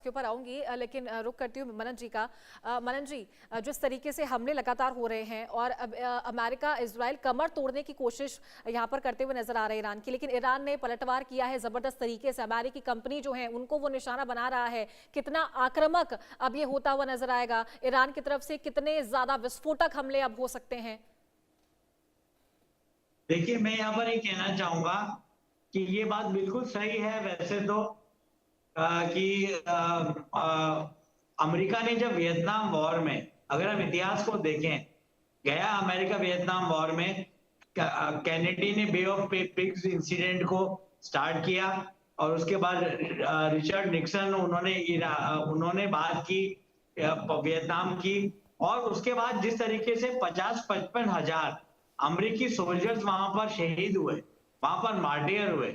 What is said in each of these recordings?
के ऊपर आऊंगी, लेकिन रुक करती हूँ मनन जी का। मनन जी, जिस तरीके से हमले लगातार हो रहे हैं और अब अमेरिका इजराइल कमर तोड़ने की कोशिश यहाँ पर करते हुए नजर आ रहे हैं ईरान की, लेकिन ईरान ने पलटवार किया है जबरदस्त तरीके से। अमेरिकी कंपनी जो है उनको वो निशाना बना रहा है। कितना आक्रामक अब ये होता हुआ नजर आएगा? ईरान की तरफ से कितने ज्यादा विस्फोटक हमले अब हो सकते हैं? देखिए, मैं यहाँ पर ये कहना चाहूंगा कि ये बात बिल्कुल सही है वैसे तो, कि अमेरिका ने जब वियतनाम वॉर में, अगर हम इतिहास को देखें, गया अमेरिका वियतनाम वॉर में, कैनेडी ने बे ऑफ पिग्स इंसिडेंट को स्टार्ट किया और उसके बाद रिचर्ड निक्सन उन्होंने बात की वियतनाम की। और उसके बाद जिस तरीके से 50-55 हजार अमेरिकी सोल्जर्स वहां पर शहीद हुए, वहां पर मार्टियर हुए,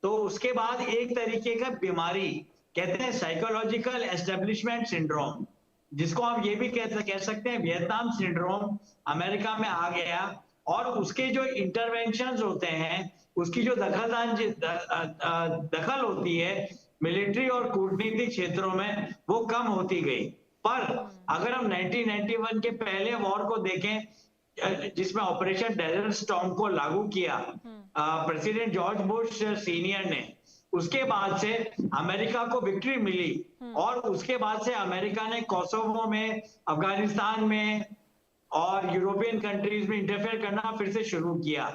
तो उसके बाद एक तरीके का बीमारी, कहते हैं साइकोलॉजिकल एस्टेब्लिशमेंट सिंड्रोम, जिसको हम ये भी कह सकते हैं वियतनाम सिंड्रोम, अमेरिका में आ गया। और उसके जो इंटरवेंशंस होते हैं, उसकी जो दखल होती है मिलिट्री और कूटनीतिक क्षेत्रों में, वो कम होती गई। पर अगर हम 1991 के पहले वॉर को देखें, जिसमें ऑपरेशन डेजर्ट स्टॉर्म को लागू किया प्रेसिडेंट जॉर्ज बुश सीनियर ने, उसके बाद से अमेरिका को विक्ट्री मिली। और उसके बाद से अमेरिका ने कोसोवो में, अफगानिस्तान में और यूरोपियन कंट्रीज में इंटरफेयर करना फिर से शुरू किया।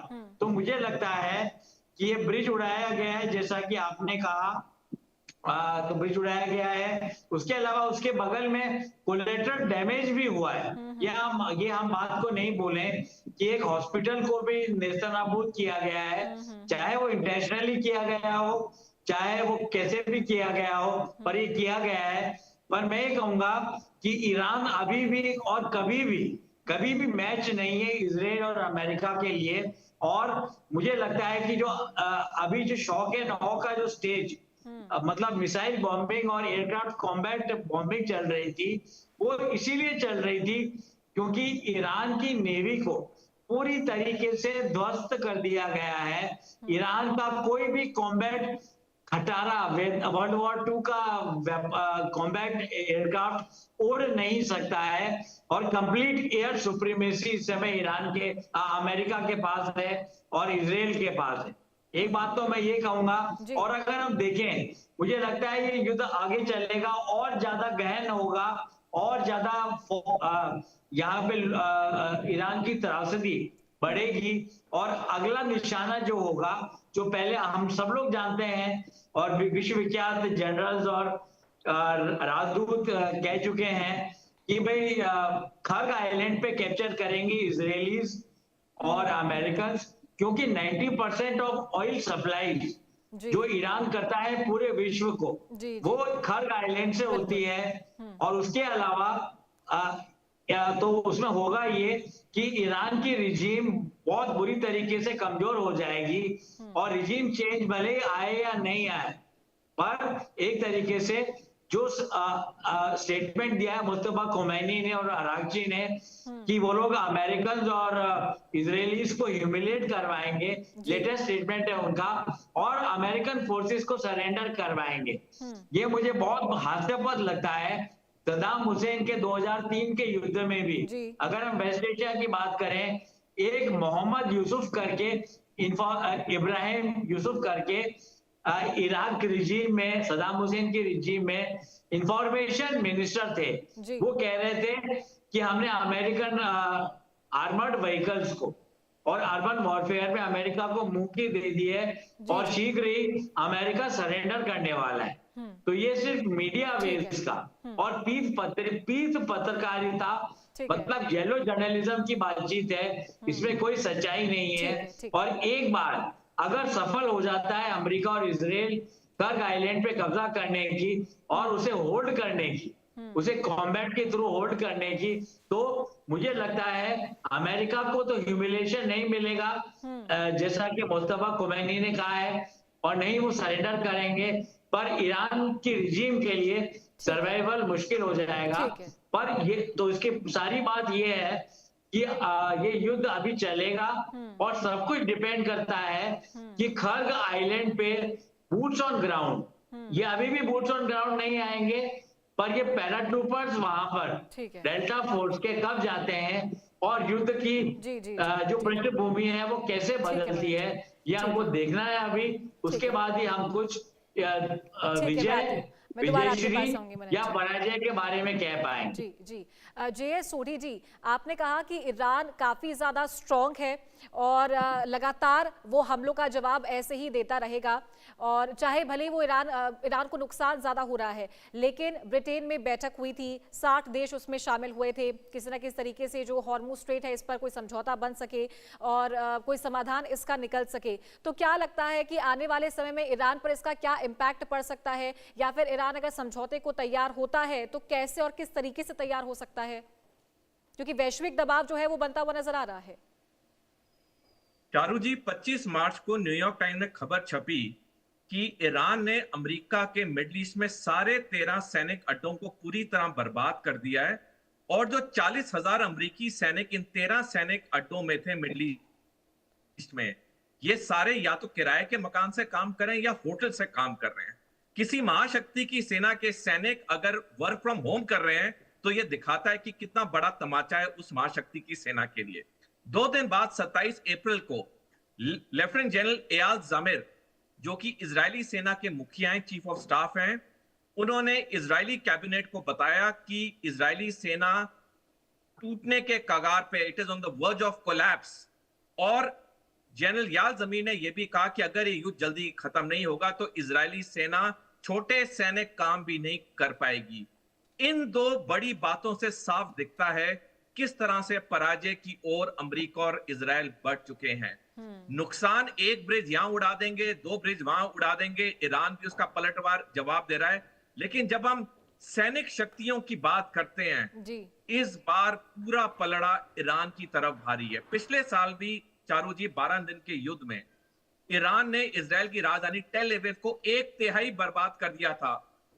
तो मुझे लगता है कि ये ब्रिज उड़ाया गया है, जैसा कि आपने कहा, तो ब्रिज उड़ाया गया है। उसके अलावा उसके बगल में कोलेटरल डैमेज भी हुआ है। ये हम बात को नहीं बोले कि एक हॉस्पिटल को भी नेस्तनाबूद किया गया है, चाहे वो इंटेंशनली किया गया हो, चाहे वो कैसे भी किया गया हो, पर ये किया गया है। पर मैं ये कहूंगा कि ईरान अभी भी और कभी भी मैच नहीं है इजराइल और अमेरिका के लिए। और मुझे लगता है कि जो अभी जो शॉक एंड ऑ का जो स्टेज, मतलब मिसाइल बॉम्बिंग और एयरक्राफ्ट कॉम्बैट बॉम्बिंग चल रही थी, वो इसीलिए चल रही थी क्योंकि ईरान की नेवी को पूरी तरीके से ध्वस्त कर दिया गया है। ईरान का कोई भी कॉम्बैट खटारा, वर्ल्ड वॉर 2 का कॉम्बैट एयरक्राफ्ट उड़ नहीं सकता है। और कंप्लीट एयर सुप्रीमेसी इस समय अमेरिका के पास है और इजराइल के पास है। एक बात तो मैं ये कहूंगा। और अगर हम देखें, मुझे लगता है ये युद्ध आगे चलेगा और ज्यादा गहन होगा और ज्यादा यहाँ पे ईरान की त्रासदी बढ़ेगी। और अगला निशाना जो होगा, जो पहले हम सब लोग जानते हैं और विश्वविख्यात जनरल्स और राजदूत कह चुके हैं कि भाई खर्ग आइलैंड पे कैप्चर करेंगे इजरायलीज और अमेरिकन, क्योंकि 90% ऑफ ऑयल सप्लाई जो ईरान करता है पूरे विश्व को, वो खर्ग आइलैंड से होती है। और उसके अलावा तो उसमें होगा ये कि ईरान की रिजीम बहुत बुरी तरीके से कमजोर हो जाएगी। और रिजीम चेंज भले ही आए या नहीं आए, पर एक तरीके से जो स्टेटमेंट दिया है मुस्तफा खोमैनी ने और अरागची ने कि वो लोग अमेरिकन और इजरायलीज को ह्यूमिलेट करवाएंगे, लेटेस्ट स्टेटमेंट है उनका, और अमेरिकन फोर्सेस को सरेंडर करवाएंगे। ये मुझे बहुत हास्यास्पद लगता है। सद्दाम हुसैन के 2003 के युद्ध में भी, अगर हम वेस्ट एशिया की बात करें, एक मोहम्मद यूसुफ करके, इब्राहिम यूसुफ करके, इराक रिजीम में, सद्दाम हुसैन की रिजीम में इंफॉर्मेशन मिनिस्टर थे। वो कह रहे थे कि हमने अमेरिकन आर्मर्ड व्हीकल्स को और अर्बन वॉरफेयर में अमेरिका को मुंह की दे दी है और शीघ्र ही अमेरिका सरेंडर करने वाला है। तो ये सिर्फ मीडिया वेव्स का और पीठ पत्रकारिता, मतलब येलो जर्नलिज्म की बातचीत है, इसमें कोई सच्चाई नहीं है। और एक बार अगर सफल हो जाता है अमेरिका और इजराइल कर्ग आइलैंड पे कब्जा करने की और उसे होल्ड करने की, उसे कॉम्बैट के थ्रू होल्ड करने की, तो मुझे लगता है अमेरिका को तो ह्यूमिलेशन नहीं मिलेगा, जैसा कि मुस्तफा खोमैनी ने कहा है, और नहीं वो सरेंडर करेंगे, पर ईरान की रिजीम के लिए सर्वाइवल मुश्किल हो जाएगा। पर ये तो इसकी सारी बात ये है कि ये युद्ध अभी चलेगा और सब कुछ डिपेंड करता है कि खर्ग आइलैंड पे बूट्स ऑन ग्राउंड, ये अभी भी बूट्स ऑन ग्राउंड नहीं आएंगे, पर ये पैराट्रूपर्स वहां पर ठीक है। डेल्टा फोर्स के कब जाते हैं और युद्ध की जी, जी, जो जी। पृष्ठभूमि है वो कैसे ठीक है बदलती मनन है, जी। ये ठीक हमको है। देखना है अभी। ठीक उसके है। बाद ही हम कुछ ठीक है, मैं आती विजय, हूँ। मैं दोबारा आपके विजयश्री पास आऊंगी मनन या जी। पराजय के बारे में कह पाएंगे। जी जी। जे.एस. सोढ़ी जी, आपने कहा कि ईरान काफ़ी ज़्यादा स्ट्रॉन्ग है और लगातार वो हमलों का जवाब ऐसे ही देता रहेगा, और चाहे भले वो ईरान को नुकसान ज़्यादा हो रहा है, लेकिन ब्रिटेन में बैठक हुई थी, 60 देश उसमें शामिल हुए थे, किसी न किसी तरीके से जो हॉर्मुज़ स्ट्रेट है इस पर कोई समझौता बन सके और कोई समाधान इसका निकल सके। तो क्या लगता है कि आने वाले समय में ईरान पर इसका क्या इम्पैक्ट पड़ सकता है, या फिर ईरान अगर समझौते को तैयार होता है तो कैसे और किस तरीके से तैयार हो सकता है, क्योंकि वैश्विक दबाव जो है वो बनता हुआ नजर आ रहा है। चारू जी, 25 मार्च को न्यूयॉर्क टाइम्स में खबर छपी कि ईरान ने अमेरिका के मिडिल ईस्ट में सारे 13 सैनिक अड्डों को पूरी तरह बर्बाद कर दिया है, और जो 40,000 अमेरिकी सैनिक इन 13 सैनिक अड्डों में थे मिडिल ईस्ट में, ये सारे या तो किराए के मकान से काम कर रहे हैं या होटल से काम कर रहे हैं। किसी महाशक्ति की सेना के सैनिक अगर वर्क फ्रॉम होम कर रहे हैं तो यह दिखाता है कि कितना बड़ा तमाचा है उस महाशक्ति की सेना के लिए। 2 दिन बाद 27 अप्रैल को लेफ्टिनेंट जनरल एयाल ज़मीर, जो कि इजरायली सेना के मुखिया हैं, चीफ ऑफ स्टाफ हैं, उन्होंने इजरायली कैबिनेट को बताया कि इजरायली सेना टूटने के कगार पे, it is on the verge of collapse. और जनरल याल ज़मीर ने यह भी कहा कि अगर ये युद्ध जल्दी खत्म नहीं होगा तो इजरायली सेना छोटे सैनिक काम भी नहीं कर पाएगी। इन 2 बड़ी बातों से साफ दिखता है किस तरह से पराजय की ओर अमेरिका और इजराइल बढ़ चुके हैं। नुकसान, एक ब्रिज यहां उड़ा देंगे, 2 ब्रिज वहां उड़ा देंगे, ईरान भी उसका पलटवार जवाब दे रहा है। लेकिन जब हम सैनिक शक्तियों की बात करते हैं जी, इस बार पूरा पलड़ा ईरान की तरफ भारी है। पिछले साल भी चारू जी 12 दिन के युद्ध में ईरान ने इजराइल की राजधानी टेल अवीव को 1/3 बर्बाद कर दिया था,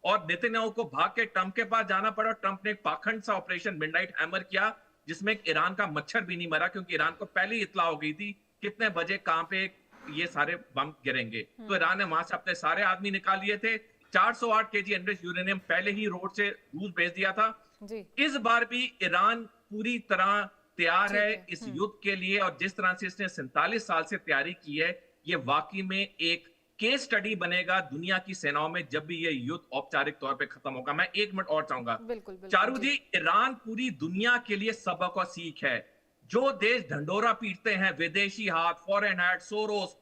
और नेतन्याहू को भाग के ट्रंप के पास जाना पड़ा। ट्रंप ने एक पाखंड सा ऑपरेशन मिडनाइट हैमर किया, जिसमें ईरान का मच्छर भी नहीं मरा, क्योंकि ईरान को पहले ही इत्तला हो गई थी कितने बजे कहां पे ये सारे बम गिरेंगे। तो ईरान ने वहां से अपने सारे आदमी निकाल लिए थे। 408 केजी एनरिच्ड यूरेनियम पहले ही रोड से रूस भेज दिया था जी। इस बार भी ईरान पूरी तरह तैयार है इस युद्ध के लिए, और जिस तरह से इसने 47 साल से तैयारी की है, ये वाकई में एक केस स्टडी बनेगा दुनिया की सेनाओं में जब भी ये युद्ध औपचारिक तौर पे खत्म होगा। मैं 1 मिनट और चाहूंगा। बिल्कुल, चारू जी, ईरान पूरी दुनिया के लिए सबक और सीख है। जो देश ढंडोरा पीटते हैं, विदेशी हाथ, फॉरेन हाथ, सोरोस,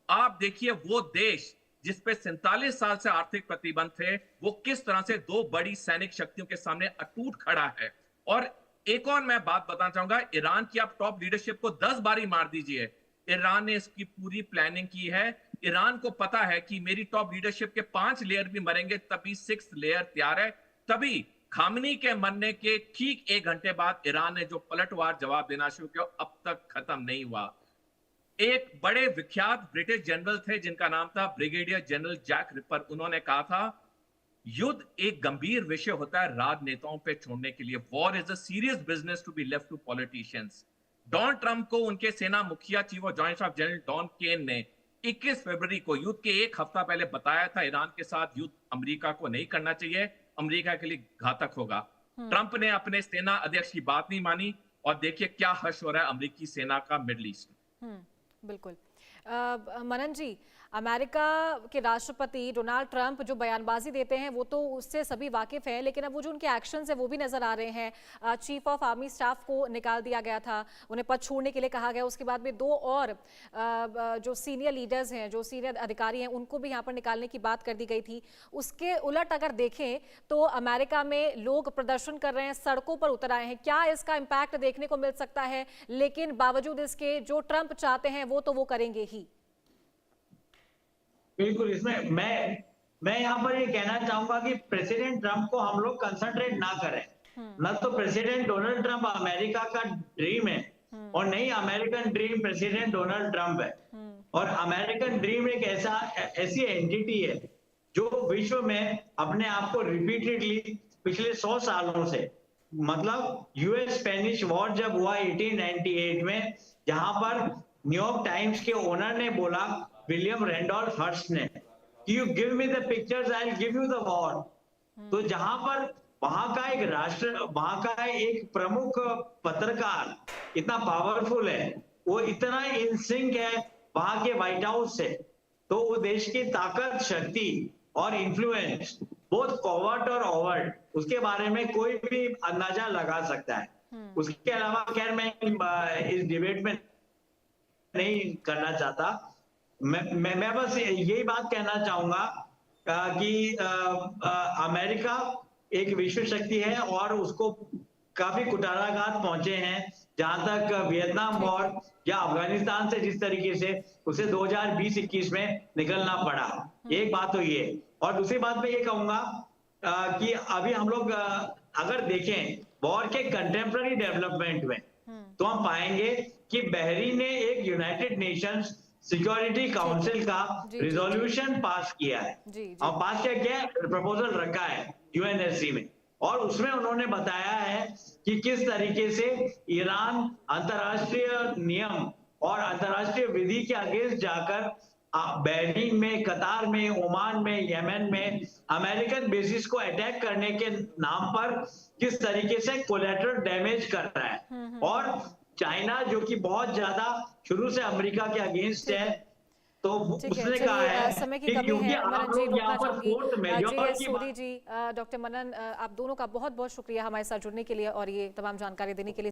आप देखिए वो देश जिसपे 47 साल से आर्थिक प्रतिबंध थे, वो किस तरह से 2 बड़ी सैनिक शक्तियों के सामने अटूट खड़ा है। और एक और मैं बात बताना चाहूंगा, ईरान की आप टॉप लीडरशिप को 10 बारी मार दीजिए, ईरान ने इसकी पूरी प्लानिंग की है। ईरान को पता है कि मेरी टॉप लीडरशिप के 5 लेयर भी मरेंगे, तभी 6th लेयर तैयार है। तभी खामनी के मरने के ठीक 1 घंटे बाद ईरान ने जो पलटवार जवाब देना शुरू किया, अब तक खत्म नहीं हुआ। एक बड़े विख्यात ब्रिटिश जनरल थे जिनका नाम था ब्रिगेडियर जनरल जैक रिपर। उन्होंने कहा था, युद्ध एक गंभीर विषय होता है राजनेताओं पे छोड़ने के लिए। War is a serious business to be left to politicians. Donald Trump को उनके सेना मुखिया chief of joint staff general Dan Caine ने 21 फरवरी को युद्ध के 1 हफ्ता पहले बताया था ईरान के साथ युद्ध अमेरिका को नहीं करना चाहिए, अमेरिका के लिए घातक होगा। ट्रंप ने अपने सेना अध्यक्ष की बात नहीं मानी, और देखिए क्या हर्ष हो रहा है अमेरिकी सेना का मिडिल ईस्ट में। बिल्कुल। मनन जी, अमेरिका के राष्ट्रपति डोनाल्ड ट्रंप जो बयानबाजी देते हैं वो तो उससे सभी वाकिफ हैं, लेकिन अब वो जो उनके एक्शंस हैं वो भी नज़र आ रहे हैं। चीफ ऑफ आर्मी स्टाफ को निकाल दिया गया था, उन्हें पद छोड़ने के लिए कहा गया। उसके बाद में 2 और जो सीनियर लीडर्स हैं, जो सीनियर अधिकारी हैं, उनको भी यहाँ पर निकालने की बात कर दी गई थी। उसके उलट अगर देखें तो अमेरिका में लोग प्रदर्शन कर रहे हैं, सड़कों पर उतर आए हैं। क्या इसका इम्पैक्ट देखने को मिल सकता है? लेकिन बावजूद इसके जो ट्रंप चाहते हैं वो तो वो करेंगे ही। बिल्कुल, इसमें मैं यहाँ पर ये कहना चाहूंगा कि प्रेसिडेंट ट्रंप को हम लोग कंसंट्रेट ना करें। न तो प्रेसिडेंट डोनाल्ड ट्रंप अमेरिका का ड्रीम है, और नहीं American dream president Donald Trump है। और अमेरिकन ड्रीम एक ऐसी एंटिटी है जो विश्व में अपने आप को रिपीटेडली पिछले 100 सालों से, मतलब यूएस स्पेनिश वॉर जब हुआ 1898 में, जहां पर न्यूयॉर्क टाइम्स के ओनर ने बोला, विलियम रैंडोल्फ हर्स्ट ने, कि you give me the pictures, I will give you the war. तो जहां पर वहां का एक राष्ट्र, वहां का एक प्रमुख पत्रकार इतना पावरफुल है, वो इतना इन सिंक है वहां के व्हाइट हाउस से, तो वो देश की ताकत, शक्ति और इन्फ्लुएंस, बोथ कॉवर्ट और ओवर्ट, उसके बारे में कोई भी अंदाजा लगा सकता है। उसके अलावा खैर मैं इस डिबेट में नहीं करना चाहता। मैं बस यही बात कहना चाहूंगा कि अमेरिका एक विश्व शक्ति है और उसको काफी कुठाराघात पहुंचे हैं, जहां तक वियतनाम वॉर या अफगानिस्तान से जिस तरीके से उसे 2020-21 में निकलना पड़ा। एक बात तो ये, और दूसरी बात मैं ये कहूंगा कि अभी हम लोग अगर देखें वॉर के कंटेम्पररी डेवलपमेंट में, तो हम पाएंगे कि बहरीन ने एक यूनाइटेड नेशंस सिक्योरिटी काउंसिल का रिजोल्यूशन पास किया है, और पास क्या है, प्रपोजल रखा है यूएनएससी में, और उसमें उन्होंने बताया है कि किस तरीके से ईरान अंतर्राष्ट्रीय नियम और अंतर्राष्ट्रीय विधि के अगेंस्ट जाकर बहरीन में, कतार में, ओमान में, यमन में अमेरिकन बेसिस को अटैक करने के नाम पर किस तरीके से कोलैटरल डैमेज कर रहा है। और चाइना जो कि बहुत ज्यादा शुरू से अमेरिका के अगेंस्ट है, तो उसने कहा है समय की कि कमी क्योंकि है, आप मनन जी लोग यहाँ पर रुकना फोर्थ मेजॉरिटी की सोनी जी, डॉक्टर मनन, आप दोनों का बहुत बहुत शुक्रिया हमारे साथ जुड़ने के लिए और ये तमाम जानकारी देने के लिए।